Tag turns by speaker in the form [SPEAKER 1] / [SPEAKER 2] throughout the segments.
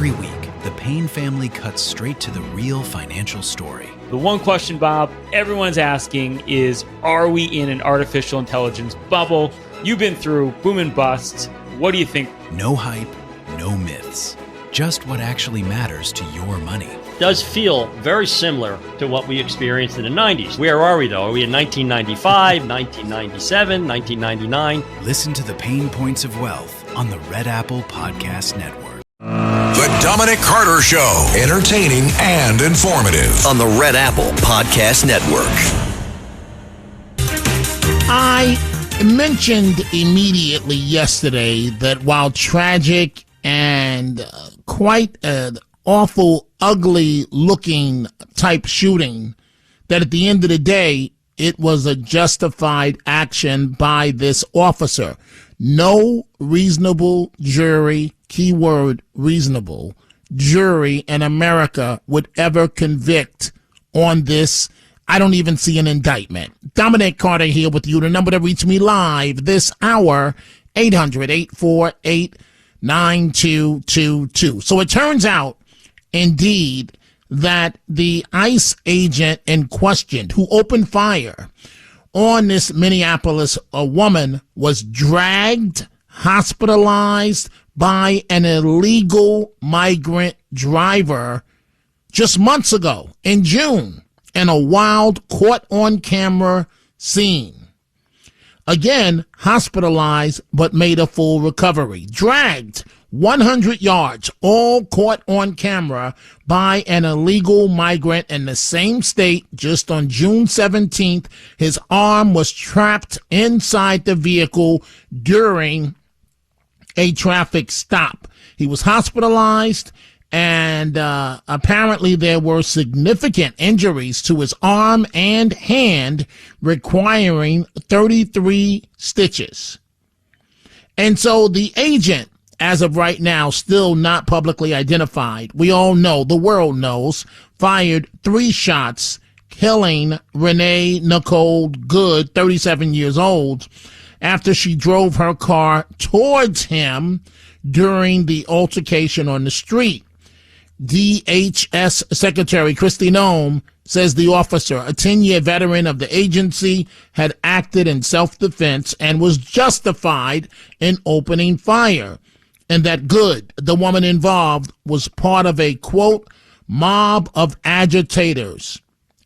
[SPEAKER 1] Every week, the Payne family cuts straight to the real financial story.
[SPEAKER 2] The one question, Bob, everyone's asking is, are we in an artificial intelligence bubble? You've been through boom and bust. What do you think?
[SPEAKER 1] No hype, no myths. Just what actually matters to your money.
[SPEAKER 3] Does feel very similar to what we experienced in the 90s. Where are we, though? Are we in 1995, 1997, 1999?
[SPEAKER 1] Listen to the Pain Points of Wealth on the Red Apple Podcast Network.
[SPEAKER 4] The Dominic Carter Show. Entertaining and informative.
[SPEAKER 5] On the Red Apple Podcast Network.
[SPEAKER 6] I mentioned immediately yesterday that while tragic and quite an awful, ugly-looking type shooting, that at the end of the day, it was a justified action by this officer. No reasonable jury, keyword reasonable, jury in America would ever convict on this. I don't even see an indictment. Dominic Carter here with you. The number to reach me live this hour, 800-848-9222. So it turns out, indeed, that the ICE agent in question who opened fire on this Minneapolis woman was dragged, hospitalized by an illegal migrant driver just months ago in June in a wild caught-on-camera scene. Again, hospitalized but made a full recovery. Dragged 100 yards, all caught on camera by an illegal migrant in the same state. Just on June 17th, his arm was trapped inside the vehicle during a traffic stop. He was hospitalized, and apparently there were significant injuries to his arm and hand, requiring 33 stitches. And so the agent, as of right now, still not publicly identified, we all know, the world knows, fired 3 shots, killing Renee Nicole Good, 37 years old, after she drove her car towards him during the altercation on the street. DHS Secretary Kristi Noem says the officer, a 10-year veteran of the agency, had acted in self-defense and was justified in opening fire, and that Good, the woman involved, was part of a, quote, mob of agitators.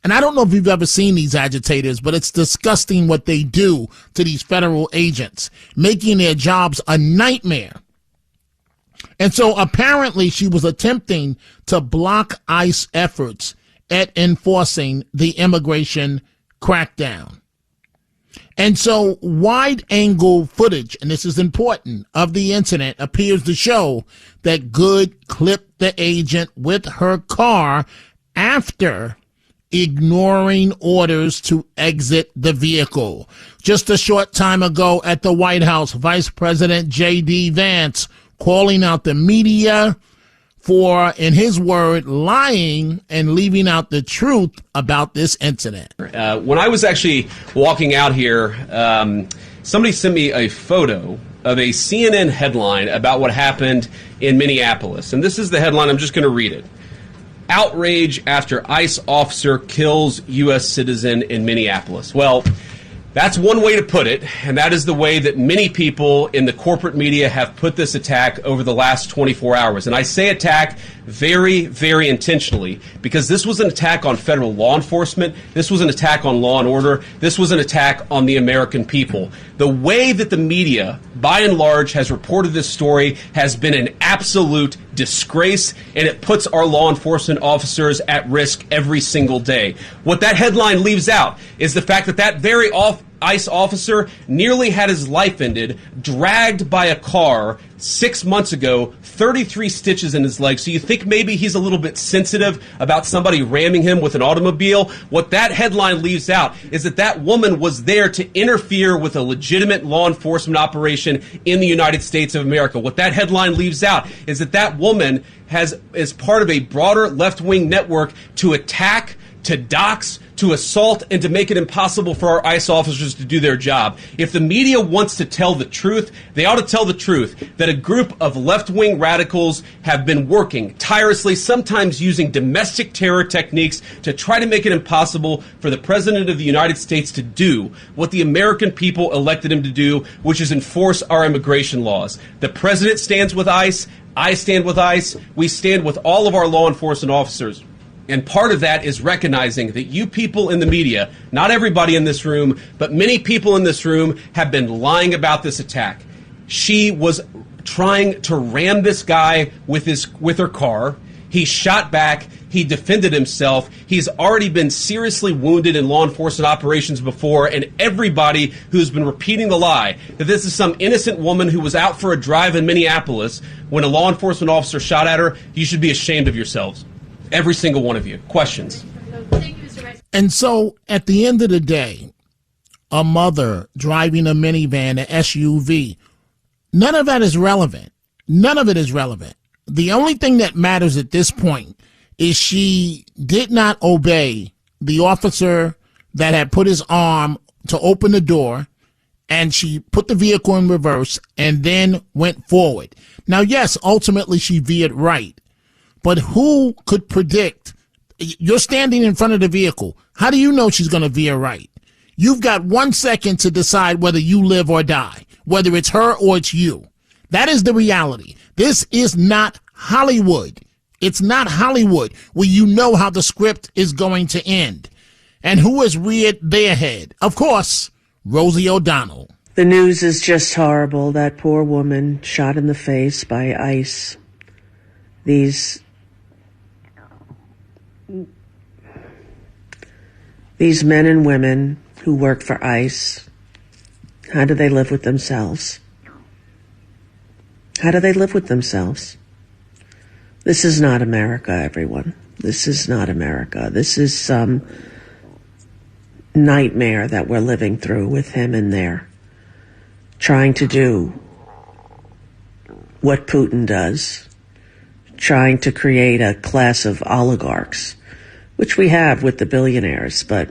[SPEAKER 6] And I don't know if you've ever seen these agitators, but it's disgusting what they do to these federal agents, making their jobs a nightmare. And so apparently she was attempting to block ICE efforts at enforcing the immigration crackdown. And so wide-angle footage, and this is important, of the incident appears to show that Good clipped the agent with her car after ignoring orders to exit the vehicle. Just a short time ago at the White House, Vice President J.D. Vance calling out the media for, in his word, lying and leaving out the truth about this incident.
[SPEAKER 7] When I was actually walking out here, somebody sent me a photo of a CNN headline about what happened in Minneapolis. And this is the headline. I'm just going to read it. Outrage after ICE officer kills U.S. citizen in Minneapolis. Well, that's one way to put it, and that is the way that many people in the corporate media have put this attack over the last 24 hours. And I say attack very, very intentionally, because this was an attack on federal law enforcement. This was an attack on law and order. This was an attack on the American people. The way that the media, by and large, has reported this story has been an absolute disgrace, and it puts our law enforcement officers at risk every single day. What that headline leaves out is the fact that that very ICE officer nearly had his life ended, dragged by a car 6 months ago, 33 stitches in his leg. So you think maybe he's a little bit sensitive about somebody ramming him with an automobile? What that headline leaves out is that that woman was there to interfere with a legitimate law enforcement operation in the United States of America. What that headline leaves out is that that woman is part of a broader left-wing network to attack to dox, to assault, and to make it impossible for our ICE officers to do their job. If the media wants to tell the truth, they ought to tell the truth that a group of left-wing radicals have been working tirelessly, sometimes using domestic terror techniques to try to make it impossible for the President of the United States to do what the American people elected him to do, which is enforce our immigration laws. The President stands with ICE. I stand with ICE. We stand with all of our law enforcement officers. And part of that is recognizing that you people in the media, not everybody in this room, but many people in this room have been lying about this attack. She was trying to ram this guy with her car. He shot back. He defended himself. He's already been seriously wounded in law enforcement operations before, and everybody who's been repeating the lie that this is some innocent woman who was out for a drive in Minneapolis when a law enforcement officer shot at her, you should be ashamed of yourselves. Every single one of you. Questions?
[SPEAKER 6] And so at the end of the day, a mother driving a minivan, an SUV, none of that is relevant. None of it is relevant. The only thing that matters at this point is she did not obey the officer that had put his arm to open the door, and she put the vehicle in reverse and then went forward. Now, yes, ultimately she veered right. But who could predict? You're standing in front of the vehicle. How do you know she's going to veer right? You've got 1 second to decide whether you live or die, whether it's her or it's you. That is the reality. This is not Hollywood. It's not Hollywood where you know how the script is going to end. And who has reared their head? Of course, Rosie O'Donnell.
[SPEAKER 8] The news is just horrible. That poor woman shot in the face by ICE. These men and women who work for ICE, how do they live with themselves? How do they live with themselves? This is not America, everyone. This is not America. This is some nightmare that we're living through with him in there, trying to do what Putin does, trying to create a class of oligarchs, which we have with the billionaires, but,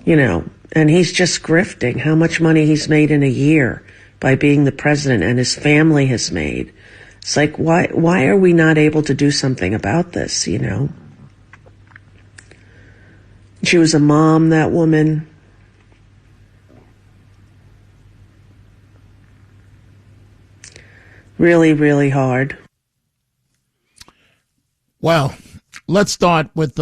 [SPEAKER 8] and he's just grifting how much money he's made in a year by being the president, and his family has made. It's like, why are we not able to do something about this, She was a mom, that woman. Really, really hard.
[SPEAKER 6] Well, let's start with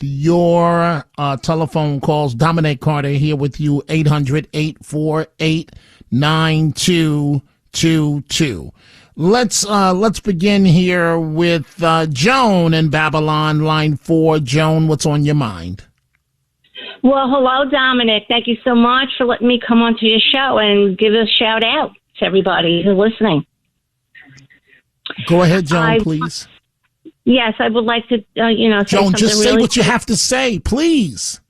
[SPEAKER 6] your telephone calls. Dominic Carter here with you, 800-848-9222. Let's begin here with Joan in Babylon, line 4. Joan, what's on your mind?
[SPEAKER 9] Well, hello, Dominic. Thank you so much for letting me come onto your show and give a shout out to everybody who's listening.
[SPEAKER 6] Go ahead, Joan, please.
[SPEAKER 9] Yes, I would like to, say
[SPEAKER 6] Joan,
[SPEAKER 9] something
[SPEAKER 6] just say
[SPEAKER 9] really
[SPEAKER 6] what you have to say, please.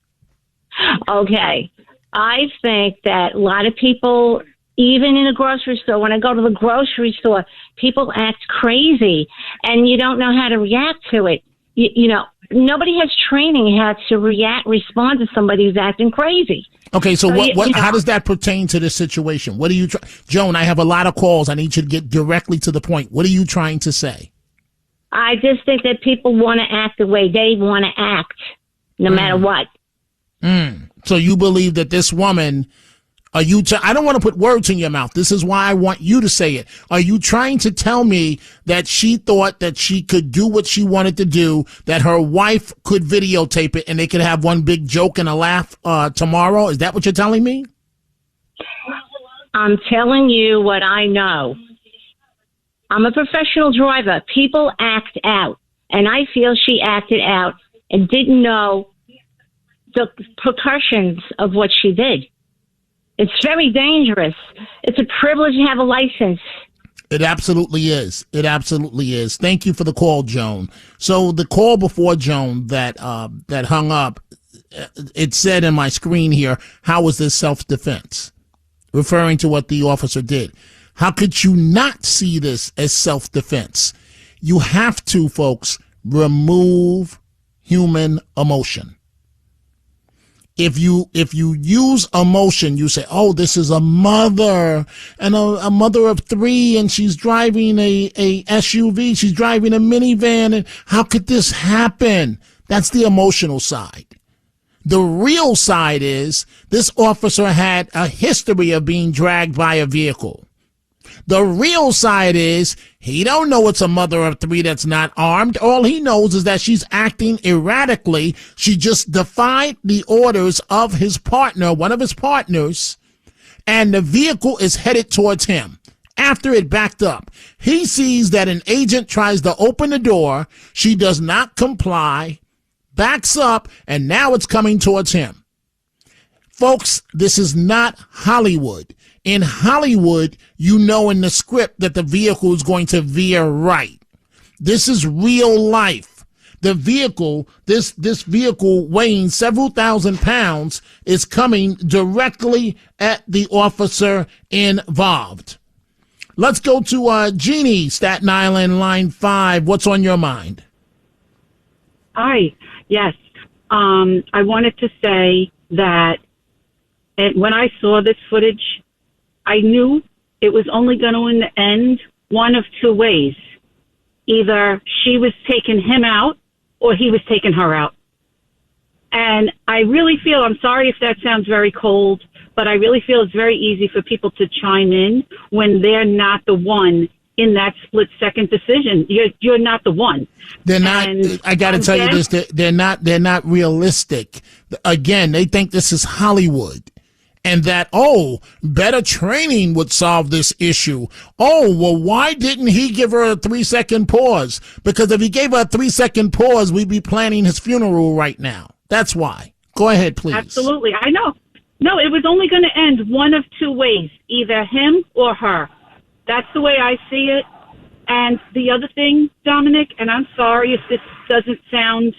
[SPEAKER 9] Okay. I think that a lot of people, even in a grocery store, when I go to the grocery store, people act crazy and you don't know how to react to it. Nobody has training how to respond to somebody who's acting crazy.
[SPEAKER 6] Okay, so how does that pertain to this situation? What are you Joan, I have a lot of calls. I need you to get directly to the point. What are you trying to say?
[SPEAKER 9] I just think that people want to act the way they want to act, no matter what.
[SPEAKER 6] So you believe that this woman, I don't want to put words in your mouth. This is why I want you to say it. Are you trying to tell me that she thought that she could do what she wanted to do, that her wife could videotape it and they could have one big joke and a laugh tomorrow? Is that what you're telling me?
[SPEAKER 9] I'm telling you what I know. I'm a professional driver. People act out, and I feel she acted out and didn't know the repercussions of what she did. It's very dangerous. It's a privilege to have a license.
[SPEAKER 6] It absolutely is. It absolutely is. Thank you for the call, Joan. So the call before Joan that hung up, it said in my screen here, how was this self-defense? Referring to what the officer did. How could you not see this as self-defense? You have to, folks, remove human emotion. If you use emotion, you say, oh, this is a mother and a mother of three, and she's driving a SUV. She's driving a minivan. And how could this happen? That's the emotional side. The real side is this officer had a history of being dragged by a vehicle. The real side is he don't know it's a mother of three that's not armed. All he knows is that she's acting erratically. She just defied the orders of his partner, one of his partners, and the vehicle is headed towards him. After it backed up, he sees that an agent tries to open the door. She does not comply, backs up, and now it's coming towards him. Folks, this is not Hollywood. In Hollywood, you know in the script that the vehicle is going to veer right. This is real life. The vehicle, this vehicle weighing several thousand pounds, is coming directly at the officer involved. Let's go to Jeannie, Staten Island, line 5. What's on your mind?
[SPEAKER 10] Hi. Yes. I wanted to say that when I saw this footage, I knew it was only going to end one of two ways. Either she was taking him out or he was taking her out. And I really feel, I'm sorry if that sounds very cold, but I really feel it's very easy for people to chime in when they're not the one in that split-second decision. You're not the one.
[SPEAKER 6] They're not. And I got to tell you this: they're not realistic. Again, they think this is Hollywood, and that better training would solve this issue. Oh, well, why didn't he give her a 3-second pause? Because if he gave her a 3-second pause, we'd be planning his funeral right now. That's why. Go ahead, please.
[SPEAKER 10] Absolutely, I know. No, it was only going to end one of two ways: either him or her. That's the way I see it. And the other thing, Dominic, and I'm sorry if this sounds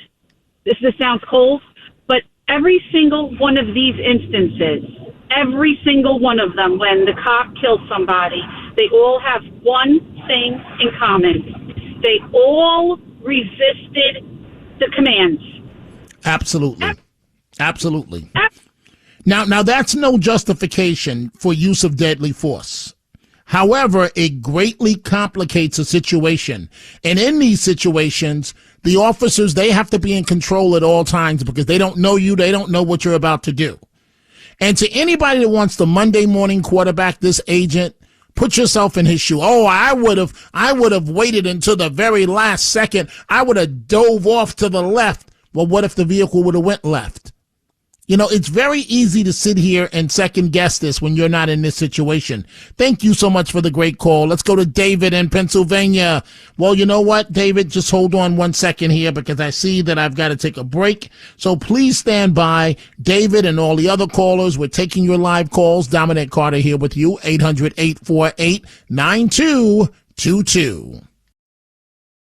[SPEAKER 10] cold, but every single one of these instances, every single one of them, when the cop kills somebody, they all have one thing in common. They all resisted the commands.
[SPEAKER 6] Absolutely. Absolutely. Now that's no justification for use of deadly force. However, it greatly complicates a situation. And in these situations, the officers, they have to be in control at all times because they don't know you. They don't know what you're about to do. And to anybody that wants to Monday morning quarterback this agent, put yourself in his shoe. Oh, I would have waited until the very last second. I would have dove off to the left. Well, what if the vehicle would have went left? You know, it's very easy to sit here and second guess this when you're not in this situation. Thank you so much for the great call. Let's go to David in Pennsylvania. Well, you know what, David, just hold on 1 second here because I see that I've got to take a break. So please stand by. David and all the other callers, we're taking your live calls. Dominic Carter here with you, 800-848-9222.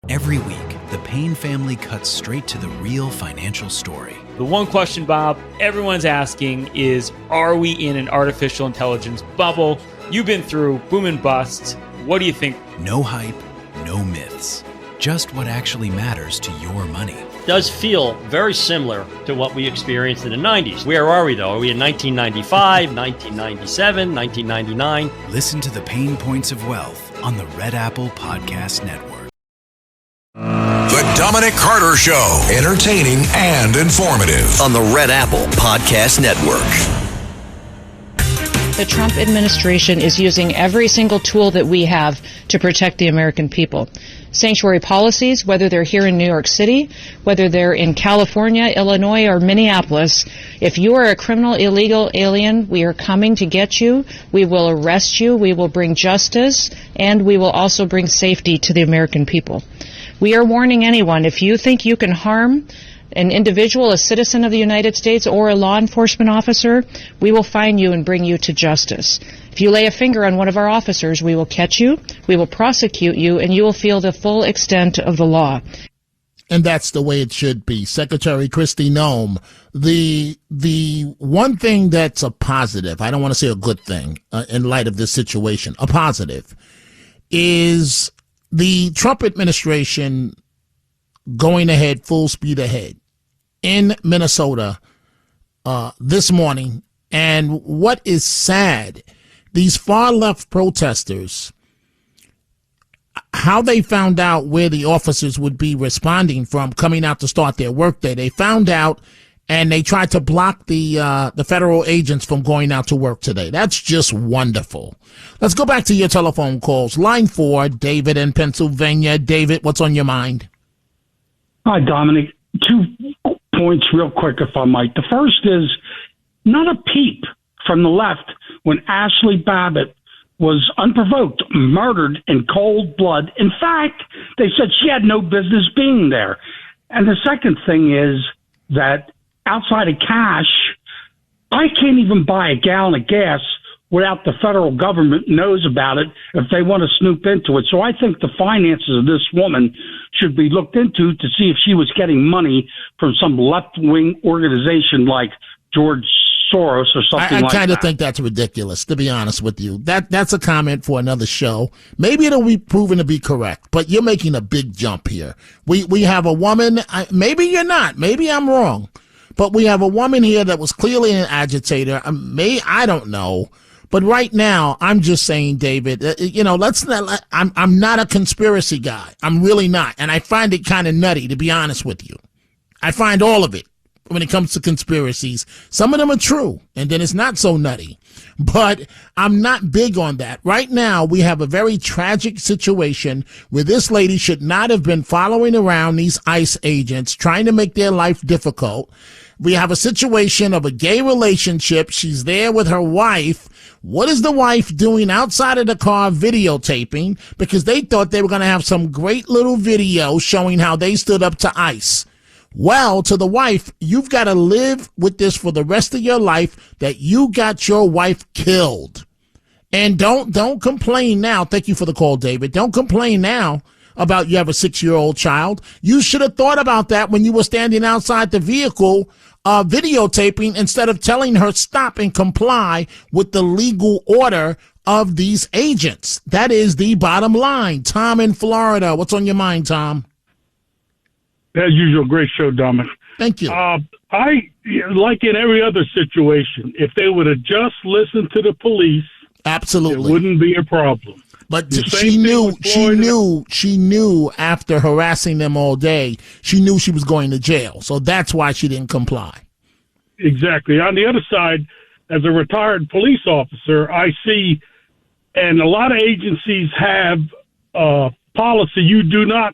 [SPEAKER 1] Every week, the Payne family cuts straight to the real financial story.
[SPEAKER 2] The one question, Bob, everyone's asking is, are we in an artificial intelligence bubble? You've been through boom and bust. What do you think?
[SPEAKER 1] No hype, no myths. Just what actually matters to your money.
[SPEAKER 3] Does feel very similar to what we experienced in the 90s. Where are we, though? Are we in 1995, 1997, 1999?
[SPEAKER 1] Listen to the Pain Points of Wealth on the Red Apple Podcast Network.
[SPEAKER 4] The Dominic Carter Show. Entertaining and informative.
[SPEAKER 5] On the Red Apple Podcast Network.
[SPEAKER 11] The Trump administration is using every single tool that we have to protect the American people. Sanctuary policies, whether they're here in New York City, whether they're in California, Illinois, or Minneapolis, if you are a criminal, illegal alien, we are coming to get you. We will arrest you. We will bring justice, and we will also bring safety to the American people. We are warning anyone, if you think you can harm an individual, a citizen of the United States, or a law enforcement officer, we will find you and bring you to justice. If you lay a finger on one of our officers, we will catch you, we will prosecute you, and you will feel the full extent of the law.
[SPEAKER 6] And that's the way it should be. Secretary Kristi Noem, the one thing that's a positive, I don't want to say a good thing in light of this situation, a positive, is the Trump administration going ahead, full speed ahead, in Minnesota this morning. And what is sad, these far-left protesters, how they found out where the officers would be responding from coming out to start their workday. They found out, and they tried to block the federal agents from going out to work today. That's just wonderful. Let's go back to your telephone calls. Line 4, David in Pennsylvania. David, what's on your mind?
[SPEAKER 12] Hi, Dominic. 2 points real quick, if I might. The first is not a peep from the left when Ashley Babbitt was unprovoked, murdered in cold blood. In fact, they said she had no business being there. And the second thing is that outside of cash, I can't even buy a gallon of gas without the federal government knows about it if they want to snoop into it. So I think the finances of this woman should be looked into to see if she was getting money from some left-wing organization like George Soros or something like that.
[SPEAKER 6] I kind of think that's ridiculous, to be honest with you. That's a comment for another show. Maybe it'll be proven to be correct, but you're making a big jump here. We have a woman, maybe you're not, maybe I'm wrong, but we have a woman here that was clearly an agitator. I don't know. But right now, I'm just saying, David, let's not, I'm not a conspiracy guy. I'm really not. And I find it kind of nutty, to be honest with you. I find all of it when it comes to conspiracies. Some of them are true, and then it's not so nutty. But I'm not big on that. Right now, we have a very tragic situation where this lady should not have been following around these ICE agents, trying to make their life difficult. We have a situation of a gay relationship. She's there with her wife. What is the wife doing outside of the car videotaping? Because they thought they were going to have some great little video showing how they stood up to ICE. Well, to the wife, you've got to live with this for the rest of your life that you got your wife killed. And don't complain now. Thank you for the call, David. Don't complain now about you have a 6-year-old child. You should have thought about that when you were standing outside the vehicle videotaping instead of telling her stop and comply with the legal order of these agents. That is the bottom line. Tom in Florida. What's on your mind, Tom?
[SPEAKER 13] As usual, great show, Dominic.
[SPEAKER 6] Thank you.
[SPEAKER 13] Like in every other situation, if they would have just listened to the police,
[SPEAKER 6] absolutely,
[SPEAKER 13] it wouldn't be a problem.
[SPEAKER 6] But she knew after harassing them all day, she knew she was going to jail. So that's why she didn't comply.
[SPEAKER 13] Exactly. On the other side, as a retired police officer, I see, and a lot of agencies have a policy, you do not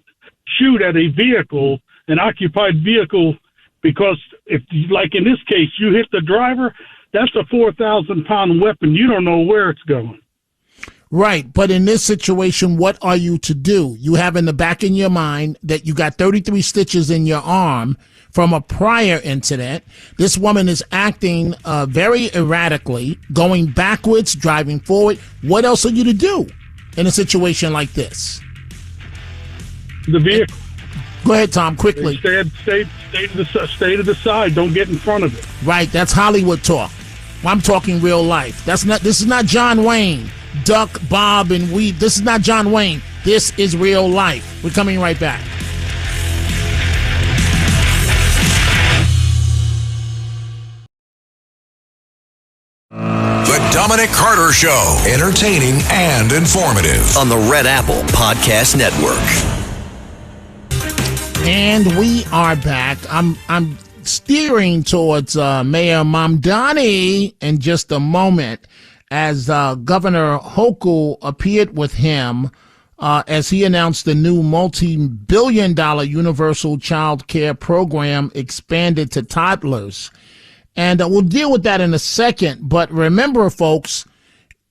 [SPEAKER 13] shoot at a vehicle, an occupied vehicle, because if, like in this case, you hit the driver, that's a 4,000-pound weapon. You don't know where it's going.
[SPEAKER 6] Right, but in this situation, what are you to do? You have in the back of your mind that you got 33 stitches in your arm from a prior incident. This woman is acting very erratically, going backwards, driving forward. What else are you to do in a situation like this?
[SPEAKER 13] The vehicle.
[SPEAKER 6] Go ahead, Tom, quickly.
[SPEAKER 13] Stay to the side. Don't get in front of it.
[SPEAKER 6] Right, that's Hollywood talk. I'm talking real life. This is not John Wayne. Duck, Bob, and Weed. This is not John Wayne. This is real life. We're coming right back.
[SPEAKER 4] The Dominic Carter Show. Entertaining and informative.
[SPEAKER 5] On the Red Apple Podcast Network.
[SPEAKER 6] And we are back. I'm steering towards Mayor Mamdani in just a moment, as Governor Hochul appeared with him as he announced the new multi-billion-dollar universal child care program expanded to toddlers. And we'll deal with that in a second. But remember, folks,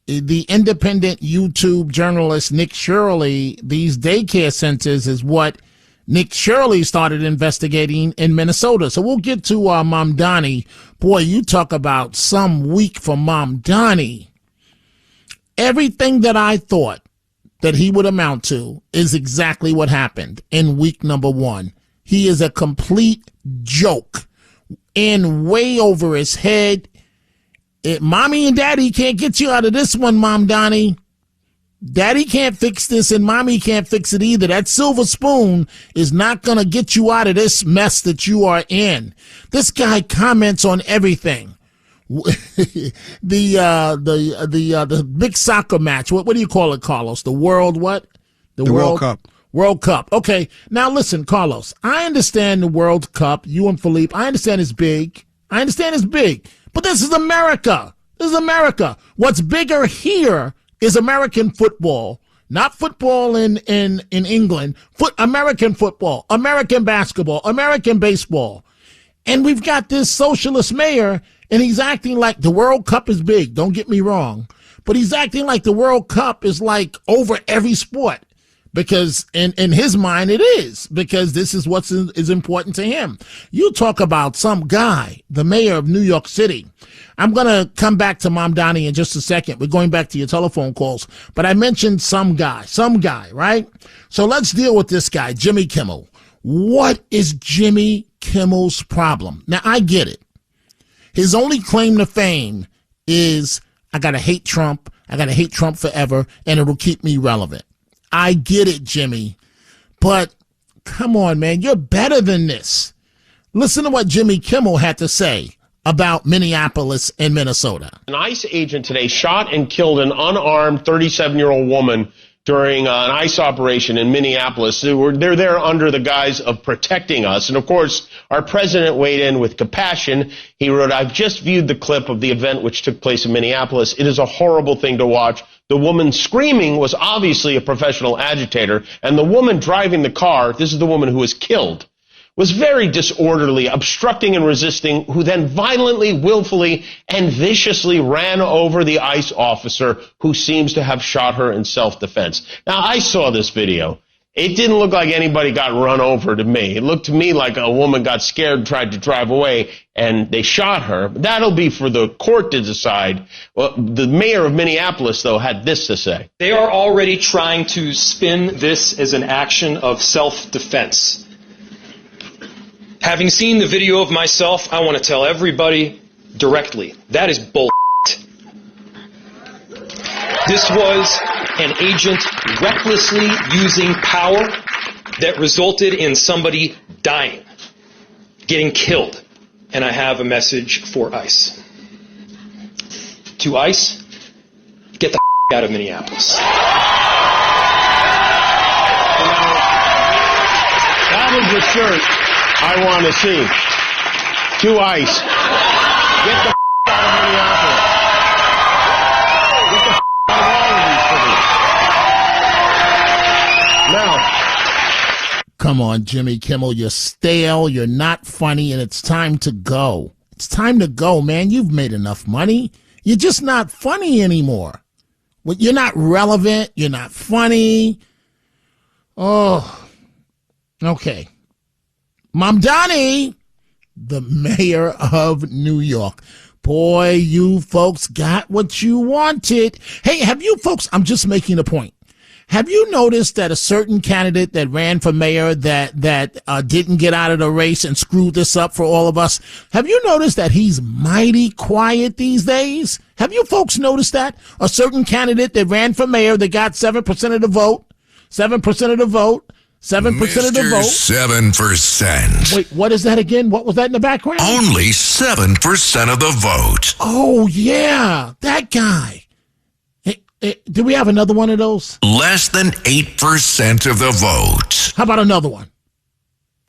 [SPEAKER 6] the independent YouTube journalist Nick Shirley, these daycare centers is what Nick Shirley started investigating in Minnesota. So we'll get to Mamdani. Boy, you talk about some week for Mamdani. Everything that I thought that he would amount to is exactly what happened in week number 1. He is a complete joke, in way over his head. Mommy and daddy can't get you out of this one, Mamdani. Daddy can't fix this and mommy can't fix it either. That silver spoon is not going to get you out of this mess that you are in. This guy comments on everything. The big soccer match. What do you call it, Carlos? The World what?
[SPEAKER 14] The World Cup.
[SPEAKER 6] World Cup. Okay. Now listen, Carlos, I understand the World Cup. You and Philippe, I understand it's big. But this is America. This is America. What's bigger here is American football, not football in England. American football, American basketball, American baseball. And we've got this socialist mayor, and he's acting like the World Cup is big. Don't get me wrong. But he's acting like the World Cup is like over every sport. Because in his mind it is, because this is what is important to him. You talk about some guy, the mayor of New York City. I'm going to come back to Mom Donnie in just a second. We're going back to your telephone calls. But I mentioned some guy, right? So let's deal with this guy, Jimmy Kimmel. What is Jimmy Kimmel's problem? Now, I get it. His only claim to fame is, I got to hate Trump. I got to hate Trump forever, and it'll keep me relevant. I get it, Jimmy, but come on, man, you're better than this. Listen to what Jimmy Kimmel had to say about Minneapolis and Minnesota.
[SPEAKER 15] An ICE agent today shot and killed an unarmed 37-year-old woman during an ICE operation in Minneapolis. They're there under the guise of protecting us. And, of course, our president weighed in with compassion. He wrote, "I've just viewed the clip of the event which took place in Minneapolis. It is a horrible thing to watch. The woman screaming was obviously a professional agitator, and the woman driving the car, this is the woman who was killed, was very disorderly, obstructing and resisting, who then violently, willfully, and viciously ran over the ICE officer who seems to have shot her in self-defense." Now, I saw this video. It didn't look like anybody got run over to me. It looked to me like a woman got scared, tried to drive away, and they shot her. That'll be for the court to decide. Well, the mayor of Minneapolis, though, had this to say.
[SPEAKER 16] They are already trying to spin this as an action of self-defense. Having seen the video of myself, I want to tell everybody directly, that is bull. This was an agent recklessly using power that resulted in somebody dying, getting killed. And I have a message for ICE. To ICE, get the out of Minneapolis.
[SPEAKER 15] That is the shirt I want to see. To ICE, get the out of Minneapolis. Get the out of all of these cities. Now,
[SPEAKER 6] come on, Jimmy Kimmel, you're stale, you're not funny, and it's time to go. It's time to go, man. You've made enough money. You're just not funny anymore. You're not relevant. You're not funny. Oh, okay. Mom Donnie, the mayor of New York. Boy, you folks got what you wanted. Hey, have you folks, I'm just making a point. Have you noticed that a certain candidate that ran for mayor that didn't get out of the race and screwed this up for all of us? Have you noticed that he's mighty quiet these days? Have you folks noticed that? A certain candidate that ran for mayor that got 7% of the vote, 7% of the vote, 7% of the vote.
[SPEAKER 4] 7%.
[SPEAKER 6] Wait, what is that again? What was that in the background?
[SPEAKER 4] Only 7% of the vote.
[SPEAKER 6] Oh, yeah, that guy. Do we have another one of those?
[SPEAKER 4] Less than 8% of the vote.
[SPEAKER 6] How about another one?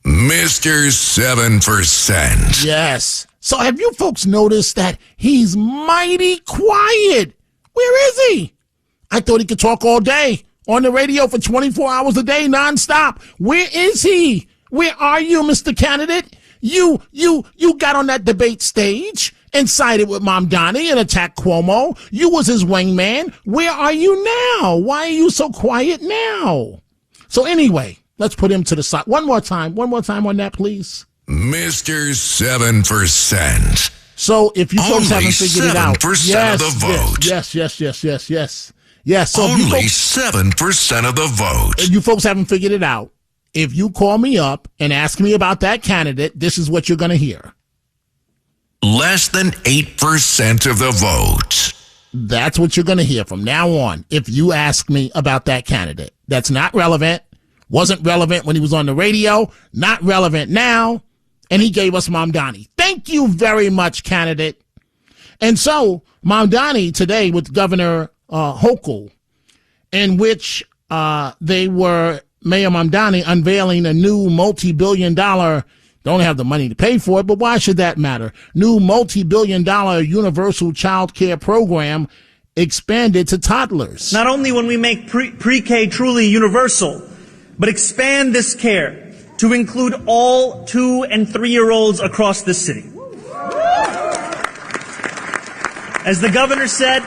[SPEAKER 4] Mr. 7%.
[SPEAKER 6] Yes. So have you folks noticed that he's mighty quiet? Where is he? I thought he could talk all day on the radio for 24 hours a day, nonstop. Where is he? Where are you, Mr. Candidate? You got on that debate stage and sided with Mom Donnie and attacked Cuomo. You was his wingman. Where are you now? Why are you so quiet now? So anyway, let's put him to the side. One more time on that, please.
[SPEAKER 4] Mr. 7%.
[SPEAKER 6] So if you folks haven't figured it out.
[SPEAKER 4] Only 7% of the vote.
[SPEAKER 6] Yes. So
[SPEAKER 4] only 7% of the vote.
[SPEAKER 6] If you folks haven't figured it out, if you call me up and ask me about that candidate, this is what you're going to hear.
[SPEAKER 4] Less than 8% of the vote.
[SPEAKER 6] That's what you're going to hear from now on if you ask me about that candidate. That's not relevant. Wasn't relevant when he was on the radio. Not relevant now. And he gave us Mamdani. Thank you very much, candidate. And so Mamdani today with Governor Hochul, in which they were, Mayor Mamdani unveiling a new multi-billion-dollar, don't have the money to pay for it, but why should that matter? New multi-billion-dollar universal child care program expanded to toddlers.
[SPEAKER 14] Not only when we make pre-K truly universal, but expand this care to include all 2- and 3-year-olds across the city. As the governor said,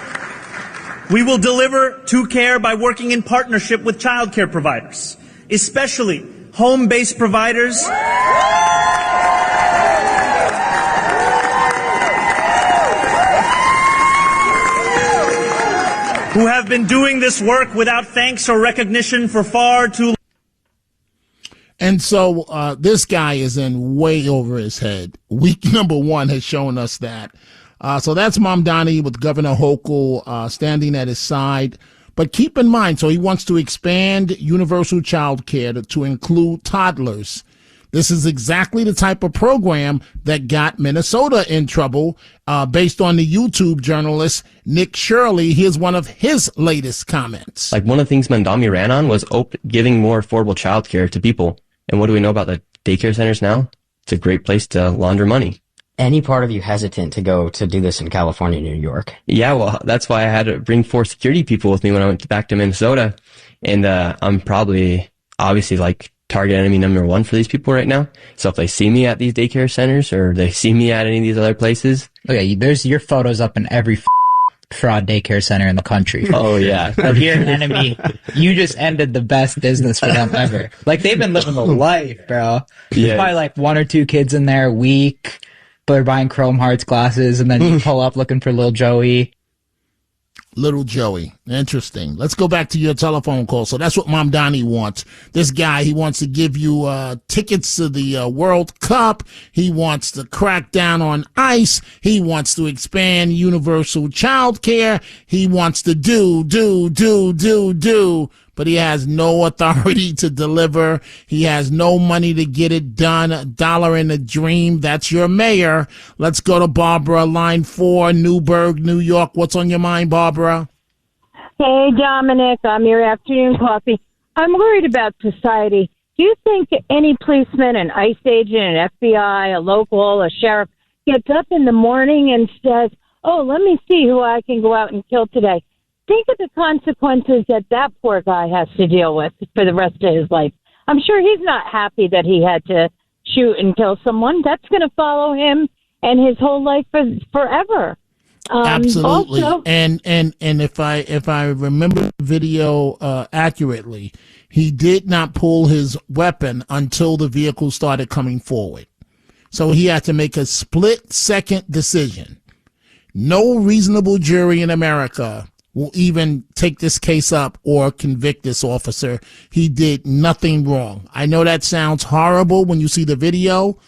[SPEAKER 14] we will deliver to care by working in partnership with child care providers, especially home-based providers who have been doing this work without thanks or recognition for far too long.
[SPEAKER 6] And so this guy is in way over his head. Week number 1 has shown us that. So that's Mamdani with Governor Hochul standing at his side. But keep in mind, so he wants to expand universal child care to include toddlers. This is exactly the type of program that got Minnesota in trouble, based on the YouTube journalist Nick Shirley. Here's one of his latest comments.
[SPEAKER 17] Like, one of the things Mamdani ran on was giving more affordable child care to people. And what do we know about the daycare centers now? It's a great place to launder money.
[SPEAKER 18] Any part of you hesitant to go to do this in California, New York?
[SPEAKER 17] Yeah, well, that's why I had to bring 4 security people with me when I went back to Minnesota. And I'm probably, obviously, like, target enemy number 1 for these people right now. So if they see me at these daycare centers or they see me at any of these other places.
[SPEAKER 19] Okay, there's your photos up in every fraud daycare center in the country.
[SPEAKER 17] Oh, yeah.
[SPEAKER 19] If you're an enemy, you just ended the best business for them ever. Like, they've been living the life, bro.
[SPEAKER 17] Yeah.
[SPEAKER 19] There's probably like 1 or 2 kids in there a week. But they're buying Chrome Hearts glasses, and then you pull up looking for little Joey.
[SPEAKER 6] Little Joey. Interesting. Let's go back to your telephone call. So that's what Mamdani wants. This guy, he wants to give you tickets to the World Cup. He wants to crack down on ICE. He wants to expand universal child care. He wants to do. But he has no authority to deliver. He has no money to get it done. A dollar in a dream. That's your mayor. Let's go to Barbara, line 4, Newburgh, New York. What's on your mind, Barbara?
[SPEAKER 20] Hey, Dominic. I'm your afternoon coffee. I'm worried about society. Do you think any policeman, an ICE agent, an FBI, a local, a sheriff, gets up in the morning and says, oh, let me see who I can go out and kill today? Think of the consequences that poor guy has to deal with for the rest of his life. I'm sure he's not happy that he had to shoot and kill someone. That's going to follow him and his whole life forever.
[SPEAKER 6] Absolutely.
[SPEAKER 20] Also,
[SPEAKER 6] and if I remember the video accurately, he did not pull his weapon until the vehicle started coming forward. So he had to make a split-second decision. No reasonable jury in America will even take this case up or convict this officer. He did nothing wrong. I know that sounds horrible when you see the video,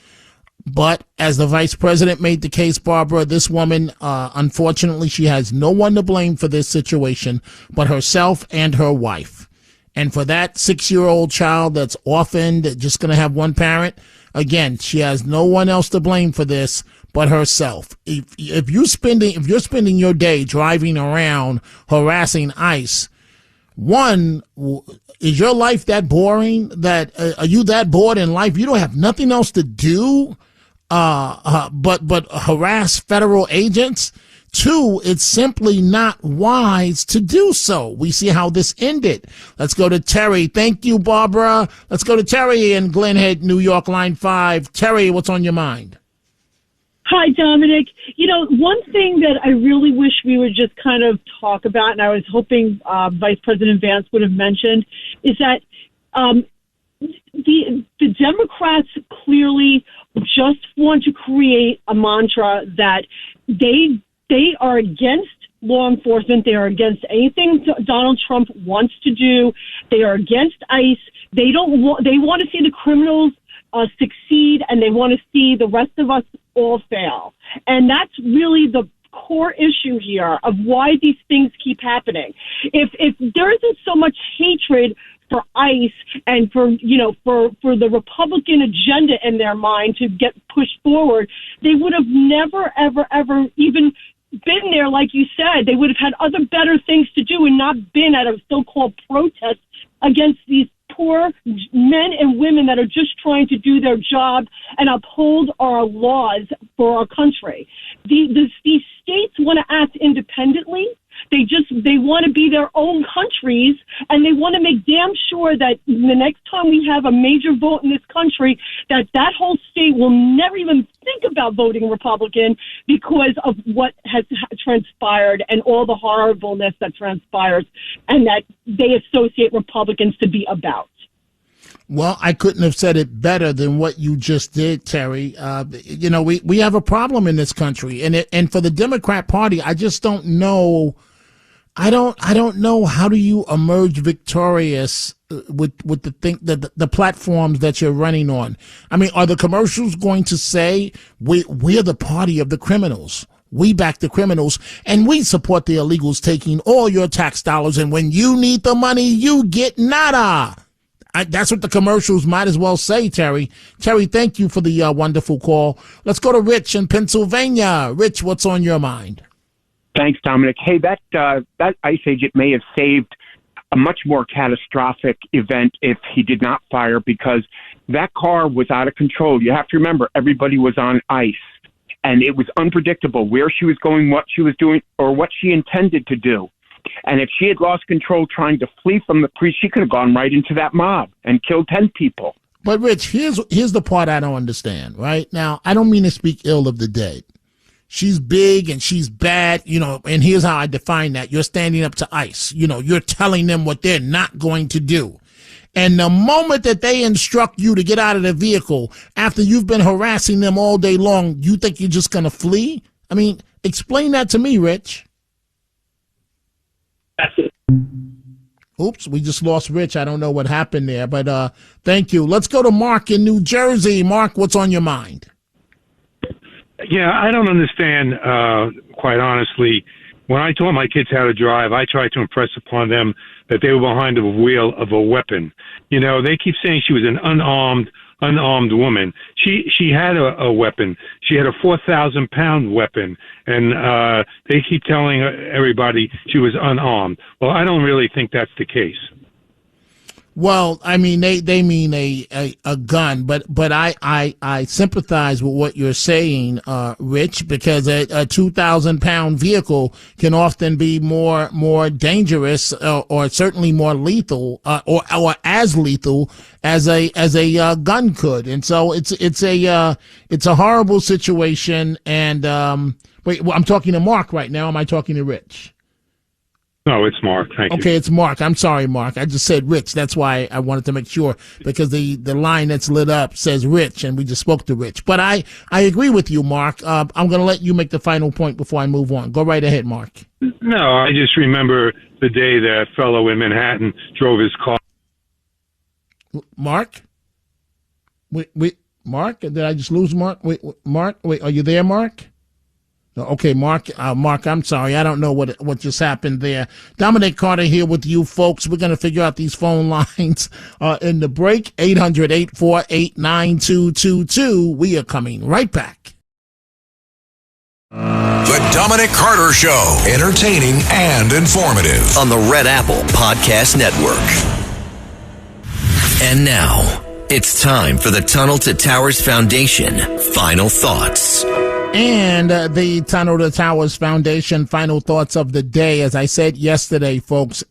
[SPEAKER 6] but as the vice president made the case, Barbara, this woman, unfortunately, she has no one to blame for this situation but herself and her wife. And for that 6-year-old child that's orphaned, just going to have one parent, again, she has no one else to blame for this but herself. If you're spending your day driving around harassing ICE, one, is your life that boring? That are you that bored in life? You don't have nothing else to do but harass federal agents? 2, it's simply not wise to do so. We see how this ended. Let's go to Terry. Thank you, Barbara. Let's go to Terry in Glen Head, New York, line 5. Terry, what's on your mind?
[SPEAKER 21] Hi, Dominic. You know, one thing that I really wish we would just kind of talk about, and I was hoping Vice President Vance would have mentioned, is that the Democrats clearly just want to create a mantra that they are against law enforcement. They are against anything Donald Trump wants to do. They are against ICE. They want to see the criminals succeed, and they want to see the rest of us all fail. And that's really the core issue here of why these things keep happening. If there isn't so much hatred for ICE and for the Republican agenda in their mind to get pushed forward, they would have never, ever even been there. Like you said, they would have had other better things to do and not been at a so-called protest against these poor men and women that are just trying to do their job and uphold our laws for our country. These states want to act independently. They want to be their own countries, and they want to make damn sure that the next time we have a major vote in this country, that whole state will never even think about voting Republican because of what has transpired and all the horribleness that transpires and that they associate Republicans to be about.
[SPEAKER 6] Well, I couldn't have said it better than what you just did, Terry. We have a problem in this country, and for the Democrat Party, I just don't know. I don't know how do you emerge victorious with the platforms that you're running on. I mean, are the commercials going to say we're the party of the criminals? We back the criminals, and we support the illegals taking all your tax dollars, and when you need the money, you get nada. That's what the commercials might as well say, Terry. Terry, thank you for the wonderful call. Let's go to Rich in Pennsylvania. Rich, what's on your mind?
[SPEAKER 7] Thanks, Dominic. Hey, that ICE agent may have saved a much more catastrophic event if he did not fire, because that car was out of control. You have to remember, everybody was on ice, and it was unpredictable where she was going, what she was doing, or what she intended to do. And if she had lost control trying to flee from the police, she could have gone right into that mob and killed 10 people.
[SPEAKER 6] But, Rich, here's the part I don't understand, right? Now, I don't mean to speak ill of the dead. She's big and she's bad, and here's how I define that. You're standing up to ICE. You're telling them what they're not going to do. And the moment that they instruct you to get out of the vehicle after you've been harassing them all day long, you think you're just going to flee? I mean, explain that to me, Rich.
[SPEAKER 7] That's it.
[SPEAKER 6] Oops, we just lost Rich. I don't know what happened there, but thank you. Let's go to Mark in New Jersey. Mark, what's on your mind?
[SPEAKER 22] Yeah, I don't understand, quite honestly. When I taught my kids how to drive, I tried to impress upon them that they were behind the wheel of a weapon. They keep saying she was an unarmed woman. She had a weapon. She had a 4,000-pound weapon, and they keep telling everybody she was unarmed. Well, I don't really think that's the case.
[SPEAKER 6] Well, I mean, they mean a gun, but I sympathize with what you're saying, Rich, because a 2,000-pound vehicle can often be more dangerous, or certainly more lethal, or as lethal as a gun could. And so it's a horrible situation. And wait, well, I'm talking to Mark right now. Am I talking to Rich?
[SPEAKER 22] No, it's Mark. Thank you.
[SPEAKER 6] Okay, it's Mark. I'm sorry, Mark. I just said Rich. That's why I wanted to make sure, because the line that's lit up says Rich, and we just spoke to Rich. But I agree with you, Mark. I'm going to let you make the final point before I move on. Go right ahead, Mark.
[SPEAKER 22] No, I just remember the day that fellow in Manhattan drove his car.
[SPEAKER 6] Mark? Wait, Mark? Did I just lose Mark? Wait, Mark? Wait, are you there, Mark? No, okay, Mark, I'm sorry. I don't know what just happened there. Dominic Carter here with you folks. We're going to figure out these phone lines in the break. 800-848-9222. We are coming right back.
[SPEAKER 4] The Dominic Carter Show. Entertaining and informative.
[SPEAKER 5] On the Red Apple Podcast Network. And now, it's time for the Tunnel to Towers Foundation Final Thoughts.
[SPEAKER 6] And the Tunnel to Towers Foundation final thoughts of the day. As I said yesterday, folks,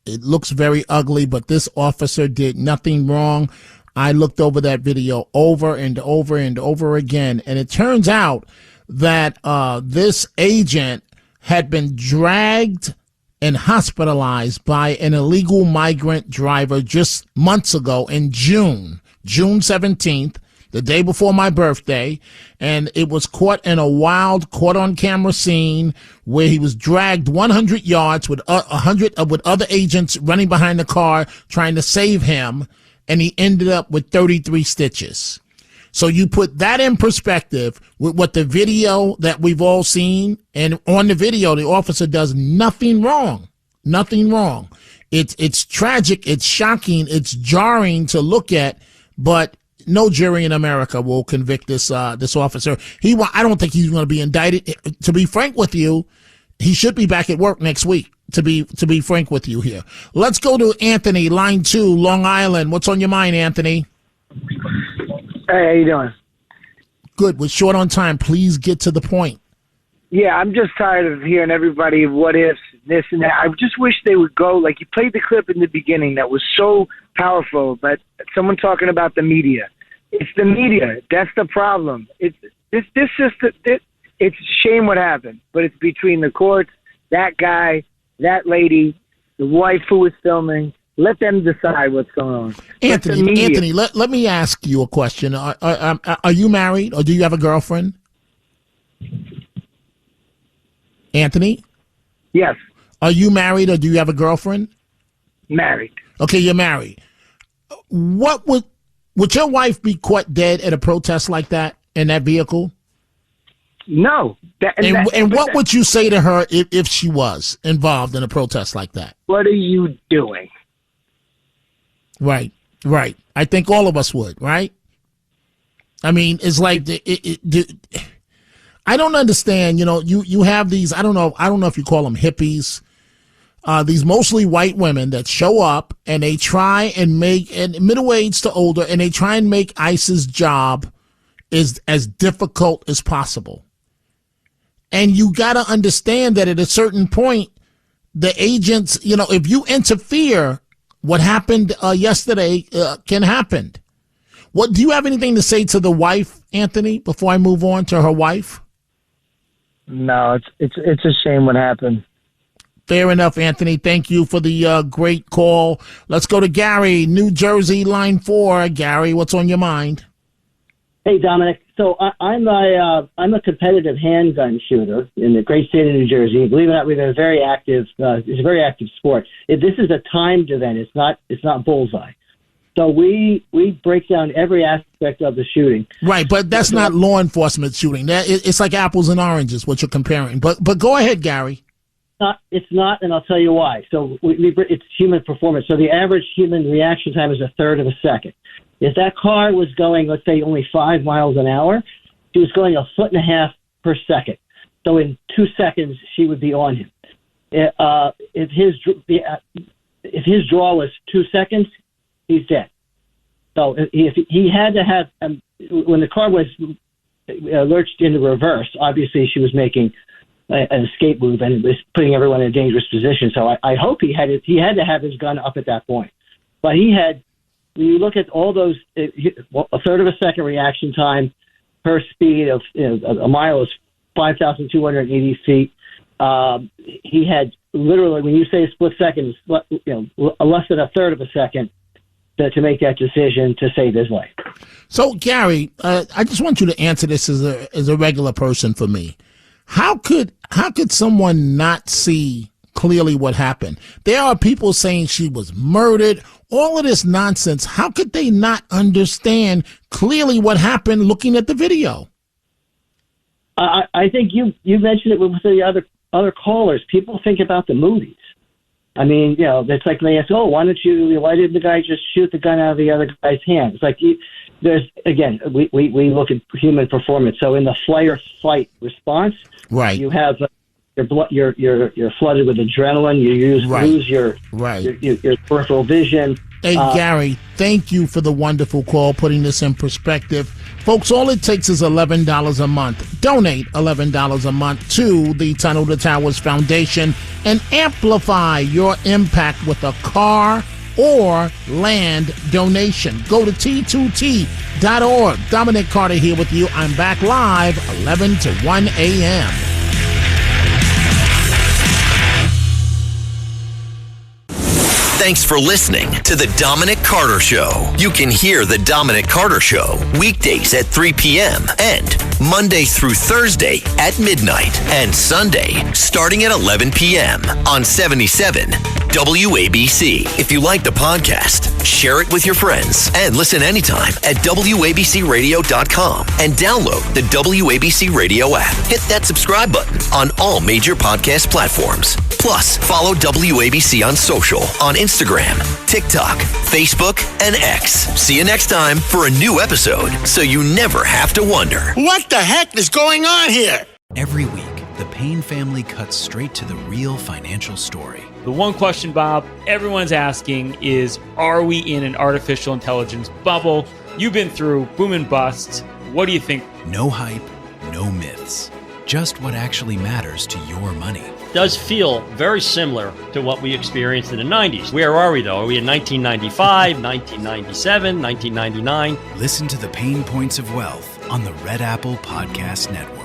[SPEAKER 6] it looks very ugly, but this officer did nothing wrong. I looked over that video over and over and over again, and it turns out that this agent had been dragged and hospitalized by an illegal migrant driver just months ago in June 17th. The day before my birthday, and it was caught in a wild, caught-on-camera scene where he was dragged 100 yards with with other agents running behind the car trying to save him, and he ended up with 33 stitches. So you put that in perspective with what the video that we've all seen, and on the video, the officer does nothing wrong. Nothing wrong. It's tragic, it's shocking, it's jarring to look at, but no jury in America will convict this officer. I don't think he's going to be indicted. To be frank with you, he should be back at work next week. To be frank with you here. Let's go to Anthony, line 2, Long Island. What's on your mind, Anthony?
[SPEAKER 8] Hey, how you doing?
[SPEAKER 6] Good. We're short on time. Please get to the point.
[SPEAKER 8] Yeah, I'm just tired of hearing everybody what ifs, this and that. I just wish they would go, like you played the clip in the beginning that was so powerful, but someone talking about the media. It's the media. That's the problem. It's a shame what happened, but it's between the courts, that guy, that lady, the wife who was filming. Let them decide what's going on.
[SPEAKER 6] Anthony, let me ask you a question. Are you married or do you have a girlfriend? Anthony?
[SPEAKER 8] Yes.
[SPEAKER 6] Are you married or do you have a girlfriend?
[SPEAKER 8] Married.
[SPEAKER 6] Okay, you're married. What would your wife be caught dead at a protest like that in that vehicle?
[SPEAKER 8] No.
[SPEAKER 6] And what would you say to her if she was involved in a protest like that?
[SPEAKER 8] What are you doing?
[SPEAKER 6] Right. I think all of us would, right? I mean, it's like I don't understand. You know, you have these. I don't know if you call them hippies. These mostly white women that show up and they try and make, and middle-aged to older, and they try and make ICE's job is as difficult as possible. And you got to understand that at a certain point, the agents, you know, if you interfere, what happened yesterday can happen. What do you have anything to say to the wife, Anthony, before I move on to her wife?
[SPEAKER 8] No, it's a shame what happened.
[SPEAKER 6] Fair enough, Anthony. Thank you for the great call. Let's go to Gary, New Jersey, line 4. Gary, what's on your mind?
[SPEAKER 9] Hey, Dominic. So I'm a competitive handgun shooter in the great state of New Jersey. Believe it or not, we've been a very active. It's a very active sport. This is a timed event. It's not bullseye. So we break down every aspect of the shooting.
[SPEAKER 6] Right, but that's not law enforcement shooting. It's like apples and oranges, what you're comparing. But go ahead, Gary.
[SPEAKER 9] It's not, and I'll tell you why. So it's human performance. So the average human reaction time is a third of a second. If that car was going, let's say, only 5 miles an hour, she was going 1.5 feet per second. So in 2 seconds, she would be on him. If his draw was 2 seconds, he's dead. So if he had to have, when the car was lurched into reverse, obviously she was making an escape move and it was putting everyone in a dangerous position. So I hope he had to have his gun up at that point. But he had, when you look at all those, 1/3 of a second reaction time per speed of a mile is 5,280 feet. He had literally, when you say a split second, less than 1/3 of a second to make that decision to save his life.
[SPEAKER 6] So, Gary, I just want you to answer this as a regular person for me. How could someone not see clearly what happened? There are people saying she was murdered, all of this nonsense. How could they not understand clearly what happened looking at the video?
[SPEAKER 9] I think you mentioned it with the other callers. People think about the movies. I mean, it's like they ask, why didn't the guy just shoot the gun out of the other guy's hand? It's like, we look at human performance. So in the flight or fight response,
[SPEAKER 6] right,
[SPEAKER 9] you have you're flooded with adrenaline. You lose your peripheral vision.
[SPEAKER 6] Hey, Gary, thank you for the wonderful call, putting this in perspective. Folks, all it takes is $11 a month. Donate $11 a month to the Tunnel to Towers Foundation and amplify your impact with a car or land donation. Go to T2T.org. Dominic Carter here with you. I'm back live 11 to 1 a.m.
[SPEAKER 5] Thanks for listening to The Dominic Carter Show. You can hear The Dominic Carter Show weekdays at 3 p.m. and Monday through Thursday at midnight and Sunday starting at 11 p.m. on 77 WABC. If you like the podcast, share it with your friends and listen anytime at WABCRadio.com and download the WABC Radio app. Hit that subscribe button on all major podcast platforms. Plus, follow WABC on social on Instagram, TikTok, Facebook, and X. See you next time for a new episode so you never have to wonder.
[SPEAKER 2] What the heck is going on here?
[SPEAKER 1] Every week, the Payne family cuts straight to the real financial story.
[SPEAKER 10] The one question, Bob, everyone's asking is, are we in an artificial intelligence bubble? You've been through boom and bust. What do you think?
[SPEAKER 1] No hype, no myths. Just what actually matters to your money.
[SPEAKER 3] Does feel very similar to what we experienced in the 90s. Where are we, though? Are we in 1995, 1997, 1999?
[SPEAKER 1] Listen to the Pain Points of Wealth on the Red Apple Podcast Network.